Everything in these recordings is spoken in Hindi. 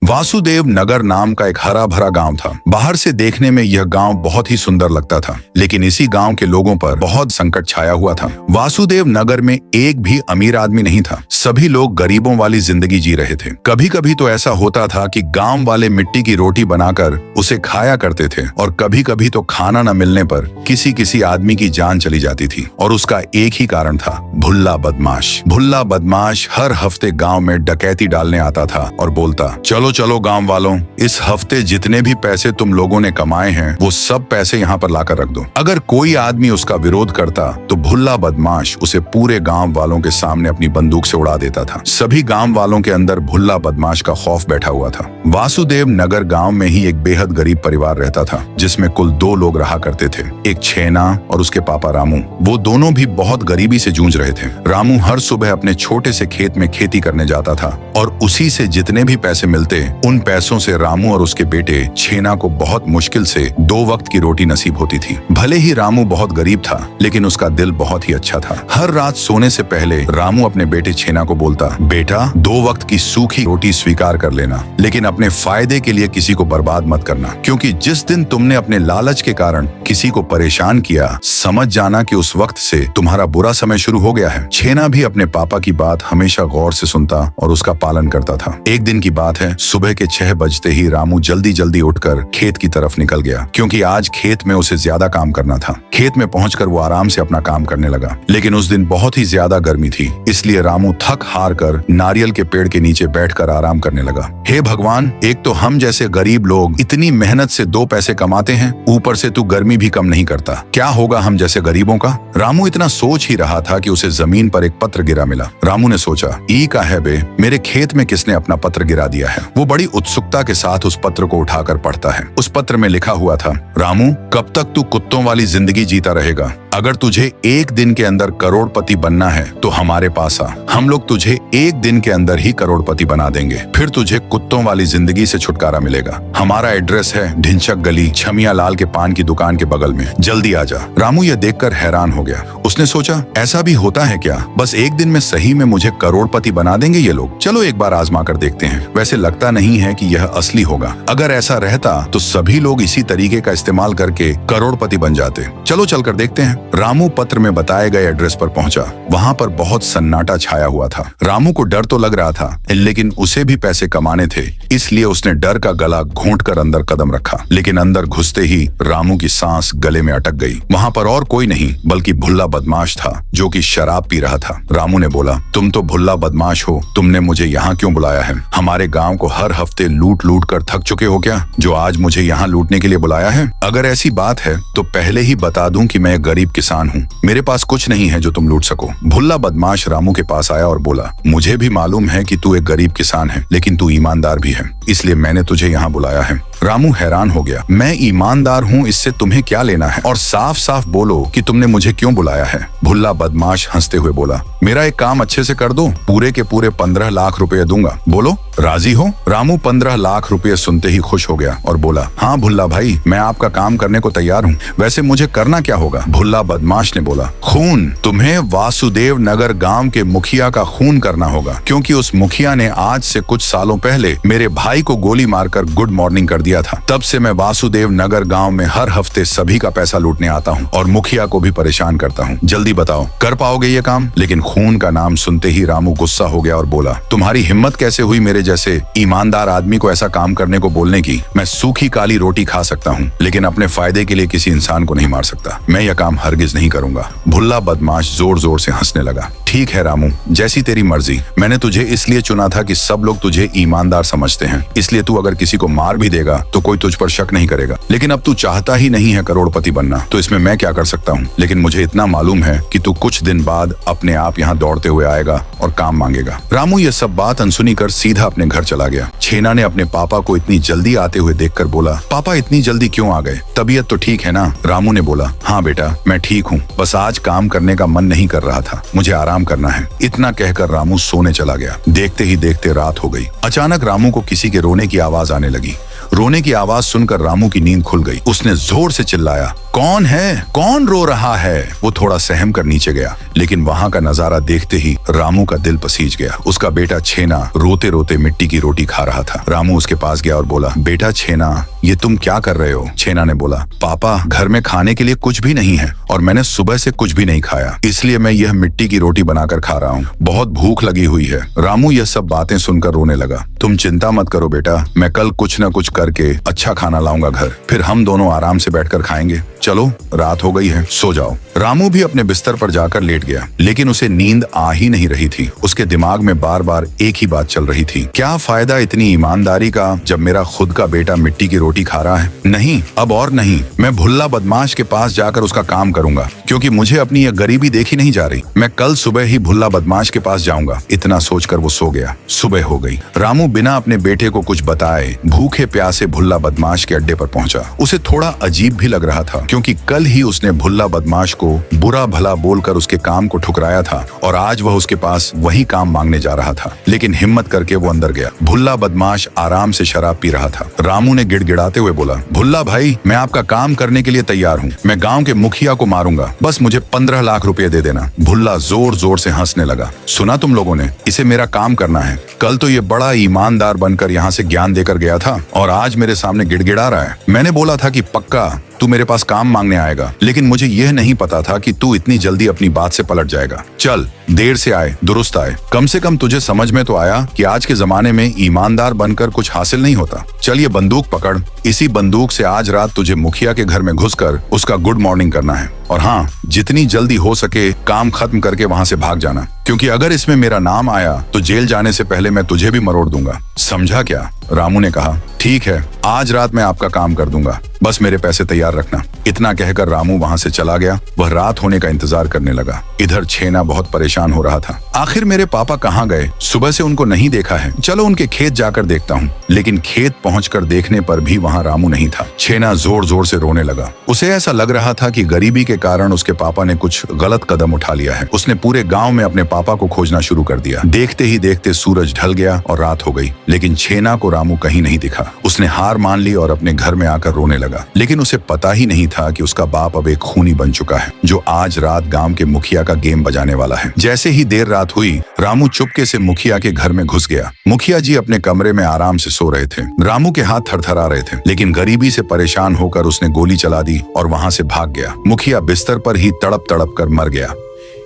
वासुदेव नगर नाम का एक हरा भरा गांव था। बाहर से देखने में यह गांव बहुत ही सुंदर लगता था, लेकिन इसी गांव के लोगों पर बहुत संकट छाया हुआ था। वासुदेव नगर में एक भी अमीर आदमी नहीं था। सभी लोग गरीबों वाली जिंदगी जी रहे थे। कभी कभी तो ऐसा होता था कि गांव वाले मिट्टी की रोटी बनाकर उसे खाया करते थे, और कभी कभी तो खाना न मिलने पर किसी किसी आदमी की जान चली जाती थी। और उसका एक ही कारण था, भुल्ला बदमाश। भुल्ला बदमाश हर हफ्ते गांव में डकैती डालने आता था और बोलता, चलो चलो गांव वालों, इस हफ्ते जितने भी पैसे तुम लोगों ने कमाए हैं वो सब पैसे यहाँ पर लाकर रख दो। अगर कोई आदमी उसका विरोध करता तो भुल्ला बदमाश उसे पूरे गांव वालों के सामने अपनी बंदूक से उड़ा देता था। सभी गांव वालों के अंदर भुल्ला बदमाश का खौफ बैठा हुआ था। वासुदेव नगर गांव में ही एक बेहद गरीब परिवार रहता था, जिसमें कुल 2 लोग रहा करते थे, एक छेना और उसके पापा रामू। वो दोनों भी बहुत गरीबी से जूझ रहे थे। रामू हर सुबह अपने छोटे से खेत में खेती करने जाता था, और उसी से जितने भी पैसे मिलते उन पैसों से रामू और उसके बेटे छेना को बहुत मुश्किल से 2 वक्त की रोटी नसीब होती थी। भले ही रामू बहुत गरीब था, लेकिन उसका दिल बहुत ही अच्छा था। हर रात सोने से पहले रामू अपने बेटे छेना को बोलता, बेटा 2 वक्त की सूखी रोटी स्वीकार कर लेना, लेकिन अपने फायदे के लिए किसी को बर्बाद मत करना, क्योंकि जिस दिन तुमने अपने लालच के कारण किसी को परेशान किया, समझ जाना कि उस वक्त से तुम्हारा बुरा समय शुरू हो गया है। छेना भी अपने पापा की बात हमेशा गौर से सुनता और उसका पालन करता था। एक दिन की बात है, सुबह के 6 बजते ही रामू जल्दी जल्दी उठकर खेत की तरफ निकल गया, क्योंकि आज खेत में उसे ज्यादा काम करना था। खेत में पहुंचकर वो आराम से अपना काम करने लगा, लेकिन उस दिन बहुत ही ज्यादा गर्मी थी, इसलिए रामू थक हार कर नारियल के पेड़ के नीचे बैठकर आराम करने लगा। हे भगवान, एक तो हम जैसे गरीब लोग इतनी मेहनत से 2 पैसे कमाते हैं, ऊपर से तू गर्मी भी कम नहीं करता। क्या होगा हम जैसे गरीबों का? रामू इतना सोच ही रहा था कि उसे जमीन पर एक पत्र गिरा मिला। रामू ने सोचा, ई का है बे, मेरे खेत में किसने अपना पत्र गिरा दिया है। वो बड़ी उत्सुकता के साथ उस पत्र को उठाकर पढ़ता है। उस पत्र में लिखा हुआ था, रामू, कब तक तू कुत्तों वाली जिंदगी जीता रहेगा? अगर तुझे 1 दिन के अंदर करोड़पति बनना है तो हमारे पास आ, हम लोग तुझे 1 दिन के अंदर ही करोड़पति बना देंगे, फिर तुझे कुत्तों वाली जिंदगी से छुटकारा मिलेगा। हमारा एड्रेस है ढिंचक गली, छमिया लाल के पान की दुकान के बगल में, जल्दी आ जा। रामू यह देखकर हैरान हो गया। उसने सोचा, ऐसा भी होता है क्या? बस 1 दिन में सही में मुझे करोड़पति बना देंगे ये लोग? चलो एक बार आजमा कर देखते हैं। वैसे लगता नहीं है कि यह असली होगा। अगर ऐसा रहता तो सभी लोग इसी तरीके का इस्तेमाल करके करोड़पति बन जाते। चलो चलकर देखते हैं। रामू पत्र में बताए गए एड्रेस पर पहुंचा। वहां पर बहुत सन्नाटा छाया हुआ था। रामू को डर तो लग रहा था, लेकिन उसे भी पैसे कमाने थे, इसलिए उसने डर का गला घोंटकर अंदर कदम रखा। लेकिन अंदर घुसते ही रामू की सांस गले में अटक गई। वहां पर और कोई नहीं बल्कि भुल्ला बदमाश था, जो कि शराब पी रहा था। रामू ने बोला, तुम तो भुल्ला बदमाश हो, तुमने मुझे यहाँ क्यों बुलाया है? हमारे गाँव को हर हफ्ते लूट लूट कर थक चुके हो क्या, जो आज मुझे यहाँ लूटने के लिए बुलाया है? अगर ऐसी बात है तो पहले ही बता दूं कि मैं एक गरीब किसान हूँ, मेरे पास कुछ नहीं है जो तुम लूट सको। भुल्ला बदमाश रामू के पास आया और बोला, मुझे भी मालूम है कि तू एक गरीब किसान है, लेकिन तू ईमानदार भी है, इसलिए मैंने तुझे यहाँ बुलाया है। रामू हैरान हो गया, मैं ईमानदार हूँ, इससे तुम्हें क्या लेना है? और साफ साफ बोलो कि तुमने मुझे क्यों बुलाया है। भुल्ला बदमाश हंसते हुए बोला, मेरा एक काम अच्छे से कर दो, पूरे के पूरे 15 लाख रुपए दूंगा, बोलो राजी हो? रामू 15 लाख रुपए सुनते ही खुश हो गया और बोला, हाँ भुल्ला भाई, मैं आपका काम करने को तैयार हूँ। वैसे मुझे करना क्या होगा? भुल्ला बदमाश ने बोला, खून, तुम्हें वासुदेव नगर गांव के मुखिया का खून करना होगा, क्योंकि उस मुखिया ने आज से कुछ सालों पहले मेरे भाई को गोली मारकर गुड मॉर्निंग कर दिया था। तब से मैं वासुदेव नगर गांव में हर हफ्ते सभी का पैसा लूटने आता हूँ और मुखिया को भी परेशान करता हूँ। जल्दी बताओ, कर पाओगे ये काम? लेकिन खून का नाम सुनते ही रामू गुस्सा हो गया और बोला, तुम्हारी हिम्मत कैसे हुई मेरे जैसे ईमानदार आदमी को ऐसा काम करने को बोलने की? मैं सूखी काली रोटी खा सकता हूँ, लेकिन अपने फायदे के लिए किसी इंसान को नहीं मार सकता। मैं यह काम हरगिज नहीं करूंगा। भुल्ला बदमाश जोर जोर से हंसने लगा। ठीक है रामू, जैसी तेरी मर्जी। मैंने तुझे इसलिए चुना था कि सब लोग तुझे ईमानदार समझते हैं, इसलिए तू अगर किसी को मार भी देगा तो कोई तुझ पर शक नहीं करेगा। लेकिन अब तू चाहता ही नहीं है करोड़पति बनना, तो इसमें मैं क्या कर सकता हूँ? लेकिन मुझे इतना मालूम है कि तू कुछ दिन बाद अपने आप यहाँ दौड़ते हुए आएगा और काम मांगेगा। रामू ये सब बात अनसुनी कर सीधा अपने घर चला गया। छेना ने अपने पापा को इतनी जल्दी आते हुए देखकर बोला, पापा इतनी जल्दी क्यों आ गए? तबीयत तो ठीक है ना? रामू ने बोला, हाँ बेटा, मैं ठीक हूँ, बस आज काम करने का मन नहीं कर रहा था, मुझे आराम करना है। इतना कहकर रामू सोने चला गया। देखते ही देखते रात हो गई। अचानक रामू को किसी के रोने की आवाज आने लगी। रोने की आवाज सुनकर रामू की नींद खुल गई। उसने जोर से चिल्लाया, कौन है? कौन रो रहा है? वो थोड़ा सहम कर नीचे गया, लेकिन वहाँ का नजारा देखते ही रामू का दिल पसीज गया। उसका बेटा छेना रोते रोते मिट्टी की रोटी खा रहा था। रामू उसके पास गया और बोला, बेटा छेना, ये तुम क्या कर रहे हो? छेना ने बोला, पापा, घर में खाने के लिए कुछ भी नहीं है और मैंने सुबह से कुछ भी नहीं खाया, इसलिए मैं यह मिट्टी की रोटी बनाकर खा रहा हूँ। बहुत भूख लगी हुई है। रामू यह सब बातें सुनकर रोने लगा। तुम चिंता मत करो बेटा, मैं कल कुछ न कुछ करके अच्छा खाना लाऊंगा घर, फिर हम दोनों आराम से बैठकर खाएंगे। चलो, रात हो गई है, सो जाओ। रामू भी अपने बिस्तर पर जाकर लेट गया, लेकिन उसे नींद आ ही नहीं रही थी। उसके दिमाग में बार बार एक ही बात चल रही थी, क्या फायदा इतनी ईमानदारी का जब मेरा खुद का बेटा मिट्टी की रोटी खा रहा है। नहीं, अब और नहीं, मैं भुल्ला बदमाश के पास जाकर उसका काम करूंगा, क्योंकि मुझे अपनी यह गरीबी देखी नहीं जा रही। मैं कल सुबह ही भुल्ला बदमाश के पास जाऊंगा। इतना सोचकर वो सो गया। सुबह हो गई। रामू बिना अपने बेटे को कुछ बताए भूखे प्यासे भुल्ला बदमाश के अड्डे पर पहुंचा। उसे थोड़ा अजीब भी लग रहा था, क्योंकि कल ही उसने भुल्ला बदमाश को बुरा भला बोलकर उसके काम को ठुकराया था और आज वह उसके पास वही काम मांगने जा रहा था। लेकिन हिम्मत करके वो अंदर गया। भुल्ला बदमाश आराम से शराब पी रहा था। रामू ने गिड़गिड़ाते हुए बोला, भुल्ला भाई, मैं आपका काम करने के लिए तैयार हूँ। मैं गाँव के मुखिया को मारूंगा, बस मुझे 15 लाख रुपए दे देना। भुल्ला जोर जोर से हंसने लगा। सुना तुम लोगों ने, इसे मेरा काम करना है। कल तो ये बड़ा ईमानदार बनकर यहाँ से ज्ञान देकर गया था और आज मेरे सामने गिड़गिड़ा रहा है। मैंने बोला था कि पक्का तू मेरे पास काम मांगने आएगा, लेकिन मुझे यह नहीं पता था कि तू इतनी जल्दी अपनी बात से पलट जाएगा। चल, देर से आए दुरुस्त आए। कम से कम तुझे समझ में तो आया कि आज के जमाने में ईमानदार बनकर कुछ हासिल नहीं होता। चल, ये बंदूक पकड़। इसी बंदूक से आज रात तुझे मुखिया के घर में घुसकर उसका गुड मॉर्निंग करना है। और हाँ, जितनी जल्दी हो सके काम खत्म करके वहाँ से भाग जाना, क्योंकि अगर इसमें मेरा नाम आया तो जेल जाने से पहले मैं तुझे भी मरोड़ दूंगा। समझा क्या? रामू ने कहा, ठीक है, आज रात मैं आपका काम कर दूंगा, बस मेरे पैसे तैयार रखना। इतना कहकर रामू वहाँ से चला गया। वह रात होने का इंतजार करने लगा। इधर छेना बहुत परेशान हो रहा था। आखिर मेरे पापा कहाँ गए? सुबह से उनको नहीं देखा है। चलो उनके खेत जाकर देखता हूँ। लेकिन खेत पहुंचकर देखने पर भी वहाँ रामू नहीं था। छेना जोर जोर से रोने लगा। उसे ऐसा लग रहा था कि गरीबी के कारण उसके पापा ने कुछ गलत कदम उठा लिया है। उसने पूरे गाँव में अपने पापा को खोजना शुरू कर दिया। देखते ही देखते सूरज ढल गया और रात हो गई, लेकिन छेना को रामू कहीं नहीं दिखा। उसने हार मान ली और अपने घर में आकर रोने लगा। लेकिन उसे पता ही नहीं था कि उसका बाप अब एक खूनी बन चुका है, जो आज रात गांव के मुखिया का गेम बजाने वाला है। जैसे ही देर रात हुई, रामू चुपके से मुखिया के घर में घुस गया। मुखिया जी अपने कमरे में आराम से सो रहे थे। रामू के हाथ थरथरा रहे थे, लेकिन गरीबी से परेशान होकर उसने गोली चला दी और वहां से भाग गया। मुखिया बिस्तर पर ही तड़प तड़प कर मर गया।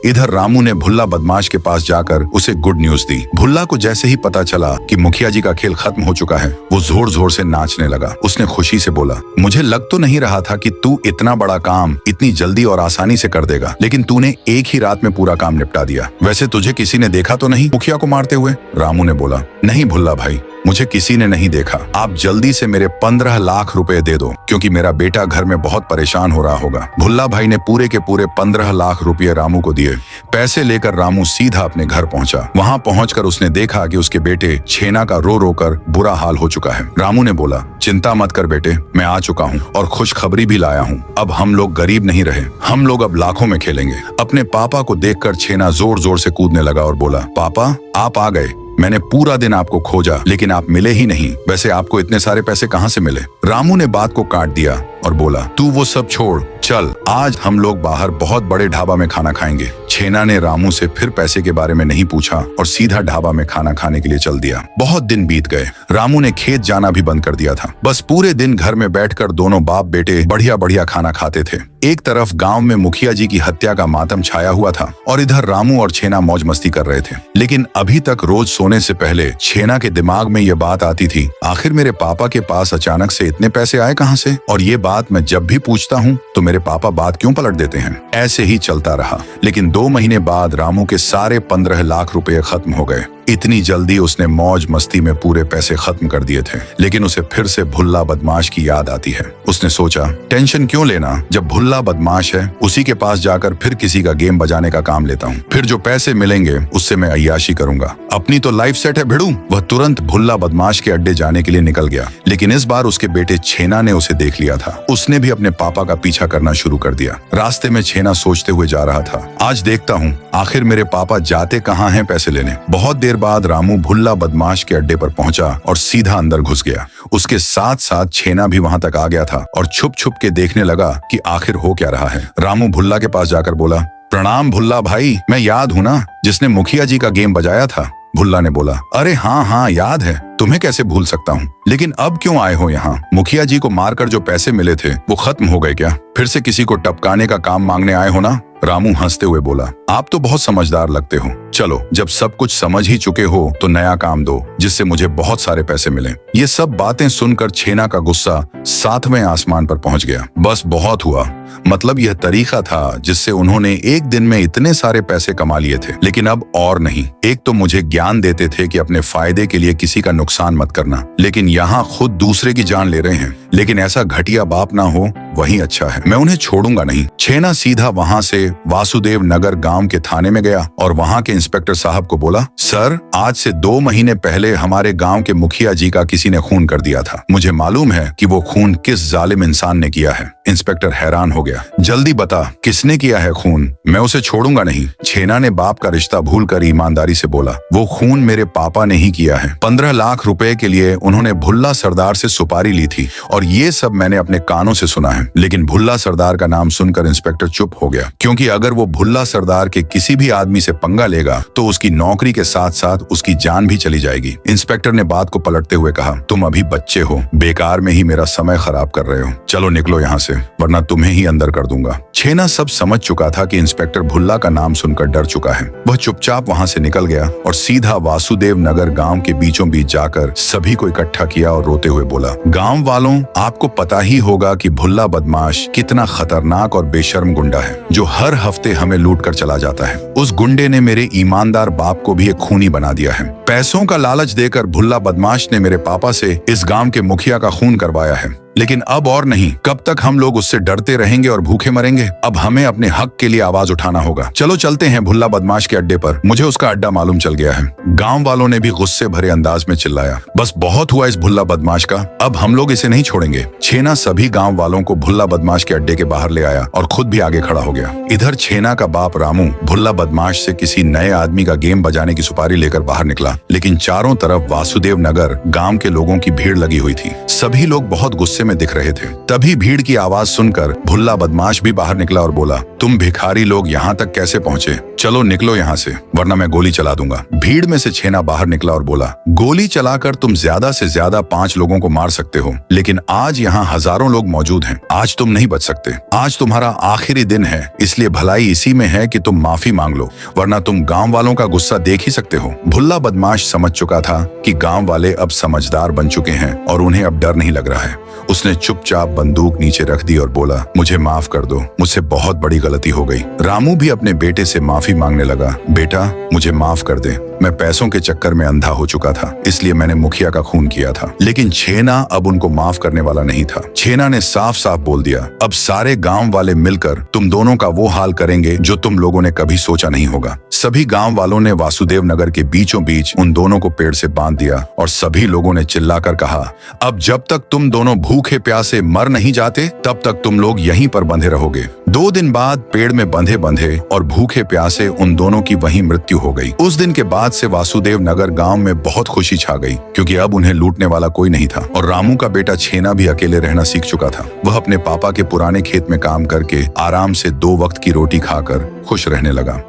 इधर रामू ने भुल्ला बदमाश के पास जाकर उसे गुड न्यूज दी। भुल्ला को जैसे ही पता चला कि मुखिया जी का खेल खत्म हो चुका है, वो जोर जोर से नाचने लगा। उसने खुशी से बोला, मुझे लग तो नहीं रहा था कि तू इतना बड़ा काम इतनी जल्दी और आसानी से कर देगा, लेकिन तूने एक ही रात में पूरा काम निपटा दिया। वैसे तुझे किसी ने देखा तो नहीं मुखिया को मारते हुए? रामू ने बोला, नहीं भुल्ला भाई, मुझे किसी ने नहीं देखा। आप जल्दी से मेरे 15 लाख रुपए दे दो, क्योंकि मेरा बेटा घर में बहुत परेशान हो रहा होगा। भुल्ला भाई ने पूरे के पूरे 15 लाख रुपए रामू को दिए। पैसे लेकर रामू सीधा अपने घर पहुंचा। वहां पहुंचकर उसने देखा कि उसके बेटे छेना का रो रो कर बुरा हाल हो चुका है। रामू ने बोला, चिंता मत कर बेटे, मैं आ चुका हूं और खुशखबरी भी लाया हूं। अब हम लोग गरीब नहीं रहे, हम लोग अब लाखों में खेलेंगे। अपने पापा को देखकर छेना जोर जोर से कूदने लगा और बोला, पापा, आप आ गए। मैंने पूरा दिन आपको खोजा, लेकिन आप मिले ही नहीं। वैसे आपको इतने सारे पैसे कहाँ से मिले? रामू ने बात को काट दिया और बोला, तू वो सब छोड़, चल आज हम लोग बाहर बहुत बड़े ढाबा में खाना खाएंगे। छेना ने रामू से फिर पैसे के बारे में नहीं पूछा और सीधा ढाबा में खाना खाने के लिए चल दिया। बहुत दिन बीत गए। रामू ने खेत जाना भी बंद कर दिया था। बस पूरे दिन घर में बैठकर दोनों बाप बेटे बढ़िया बढ़िया खाना खाते थे। एक तरफ गांव में मुखिया जी की हत्या का मातम छाया हुआ था और इधर रामू और छेना मौज मस्ती कर रहे थे। लेकिन अभी तक रोज सोने से पहले छेना के दिमाग में ये बात आती थी, आखिर मेरे पापा के पास अचानक से इतने पैसे आए कहाँ से? और ये बात मैं जब भी पूछता हूँ तो मेरे पापा बात क्यों पलट देते हैं? ऐसे ही चलता रहा। लेकिन 2 महीने बाद रामू के सारे 15 लाख रुपए खत्म हो गए। इतनी जल्दी उसने मौज मस्ती में पूरे पैसे खत्म कर दिए थे। लेकिन उसे फिर से भुल्ला बदमाश की याद आती है। उसने सोचा, टेंशन क्यों लेना, जब भुल्ला बदमाश है उसी के पास जाकर फिर किसी का गेम बजाने का काम लेता हूँ। फिर जो पैसे मिलेंगे उससे मैं अय्याशी करूंगा। अपनी तो लाइफ सेट है भिड़ू। वह तुरंत भुल्ला बदमाश के अड्डे जाने के लिए निकल गया। लेकिन इस बार उसके बेटे छेना ने उसे देख लिया था। उसने भी अपने पापा का पीछा करना शुरू कर दिया। रास्ते में छेना सोचते हुए जा रहा था, आज देखता हूँ आखिर मेरे पापा जाते कहाँ हैं पैसे लेने। बहुत देर बाद रामू भुल्ला बदमाश के अड्डे पर पहुंचा और सीधा अंदर घुस गया। उसके साथ साथ छेना भी वहां तक आ गया था और छुप छुप के देखने लगा कि आखिर हो क्या रहा है। रामू भुल्ला के पास जाकर बोला, प्रणाम भुल्ला भाई, मैं याद हूं ना जिसने मुखिया जी का गेम बजाया था। भुल्ला ने बोला, अरे हाँ याद है, तुम्हें कैसे भूल सकता हूँ, लेकिन अब क्यों आए हो यहाँ? मुखिया जी को मारकर जो पैसे मिले थे वो खत्म हो गए क्या? फिर से किसी को टपकाने का काम मांगने आए हो ना? रामू हंसते हुए बोला, आप तो बहुत समझदार लगते हो। चलो, जब सब कुछ समझ ही चुके हो तो नया काम दो जिससे मुझे बहुत सारे पैसे मिले। ये सब बातें सुनकर छेना का गुस्सा 7वें आसमान पर पहुंच गया। बस बहुत हुआ, मतलब यह तरीका था जिससे उन्होंने एक दिन में इतने सारे पैसे कमा लिए थे, लेकिन अब और नहीं। एक तो मुझे ज्ञान देते थे कि अपने फायदे के लिए किसी का नुकसान मत करना, लेकिन यहाँ खुद दूसरे की जान ले रहे हैं। लेकिन ऐसा घटिया बाप ना हो वही अच्छा है, मैं उन्हें छोड़ूंगा नहीं। छेना सीधा वहां से वासुदेव नगर गांव के थाने में गया और वहां के इंस्पेक्टर साहब को बोला, सर, आज से 2 महीने पहले हमारे गांव के मुखिया जी का किसी ने खून कर दिया था। मुझे मालूम है कि वो खून किस जालिम इंसान ने किया है। इंस्पेक्टर हैरान हो गया, जल्दी बता, किसने किया है खून? मैं उसे छोड़ूंगा नहीं। छेना ने बाप का रिश्ता भूलकर ईमानदारी से बोला, वो खून मेरे पापा ने ही किया है। 15 लाख रुपए के लिए उन्होंने भुल्ला सरदार से सुपारी ली थी और ये सब मैंने अपने कानों से सुना है। लेकिन भुल्ला सरदार का नाम सुनकर इंस्पेक्टर चुप हो गया, क्योंकि अगर वो भुल्ला सरदार के किसी भी आदमी से पंगा लेगा तो उसकी नौकरी के साथ साथ उसकी जान भी चली जाएगी। इंस्पेक्टर ने बात को पलटते हुए कहा, तुम अभी बच्चे हो, बेकार में ही मेरा समय खराब कर रहे हो। चलो निकलो यहाँ से, वरना तुम्हें ही अंदर कर दूंगा। छेना सब समझ चुका था कि इंस्पेक्टर भुल्ला का नाम सुनकर डर चुका है। वह चुपचाप वहां से निकल गया और सीधा वासुदेव नगर गांव के बीचों बीच जाकर सभी को इकट्ठा किया और रोते हुए बोला, गांव वालों, आपको पता ही होगा कि भुल्ला बदमाश कितना खतरनाक और बेशर्म गुंडा है जो हर हफ्ते हमें लूट कर चला जाता है। उस गुंडे ने मेरे ईमानदार बाप को भी एक खूनी बना दिया है। पैसों का लालच देकर भुल्ला बदमाश ने मेरे पापा से इस गांव के मुखिया का खून करवाया है, लेकिन अब और नहीं। कब तक हम लोग उससे डरते रहेंगे और भूखे मरेंगे? अब हमें अपने हक के लिए आवाज उठाना होगा। चलो चलते हैं भुल्ला बदमाश के अड्डे पर, मुझे उसका अड्डा मालूम चल गया है। गांव वालों ने भी गुस्से भरे अंदाज में चिल्लाया, बस बहुत हुआ इस भुल्ला बदमाश का, अब हम लोग इसे नहीं छोड़ेंगे। छेना सभी गांव वालों को भुल्ला बदमाश के अड्डे के बाहर ले आया और खुद भी आगे खड़ा हो गया। इधर छेना का बाप रामू भुल्ला बदमाश से किसी नए आदमी का गेम बजाने की सुपारी लेकर बाहर निकला, लेकिन चारों तरफ वासुदेव नगर गांव के लोगों की भीड़ लगी हुई थी। सभी लोग बहुत गुस्से में दिख रहे थे। तभी भीड़ की आवाज सुनकर भुल्ला बदमाश भी बाहर निकला और बोला, तुम भिखारी लोग यहाँ तक कैसे पहुँचे? चलो निकलो यहाँ से, वरना मैं गोली चला दूंगा। भीड़ में से छेना बाहर निकला और बोला, गोली चलाकर तुम ज्यादा से ज्यादा 5 लोगों को मार सकते हो, लेकिन आज यहाँ हजारों लोग मौजूद हैं, आज तुम नहीं बच सकते। आज तुम्हारा आखिरी दिन है, इसलिए भलाई इसी में है कि तुम माफी मांग लो, वरना तुम गांव वालों का गुस्सा देख ही सकते हो। भुल्ला बदमाश समझ चुका था कि गांव वाले अब समझदार बन चुके हैं और उन्हें अब डर नहीं लग रहा है। उसने चुपचाप बंदूक नीचे रख दी और बोला, मुझे माफ कर दो, मुझसे बहुत बड़ी गलती हो गई। रामू भी अपने बेटे से माफी मांगने लगा, बेटा मुझे माफ कर दे, मैं पैसों के चक्कर में अंधा हो चुका था, इसलिए मैंने मुखिया का खून किया था। लेकिन छेना अब उनको माफ करने वाला नहीं था। छेना ने साफ साफ बोल दिया, अब सारे गांव वाले मिलकर तुम दोनों का वो हाल करेंगे जो तुम लोगों ने कभी सोचा नहीं होगा। सभी गांव वालों ने वासुदेव नगर के बीचों बीच उन दोनों को पेड़ से बांध दिया और सभी लोगों ने चिल्लाकर कहा, अब जब तक तुम दोनों भूखे प्यासे मर नहीं जाते तब तक तुम लोग यहीं पर बंधे रहोगे। 2 दिन बाद पेड़ में बंधे बंधे और भूखे प्यासे उन दोनों की वहीं मृत्यु हो गई। उस दिन के बाद से वासुदेव नगर गांव में बहुत खुशी छा गई, क्योंकि अब उन्हें लूटने वाला कोई नहीं था और रामू का बेटा छेना भी अकेले रहना सीख चुका था। वह अपने पापा के पुराने खेत में काम करके आराम से 2 वक्त की रोटी खाकर खुश रहने लगा।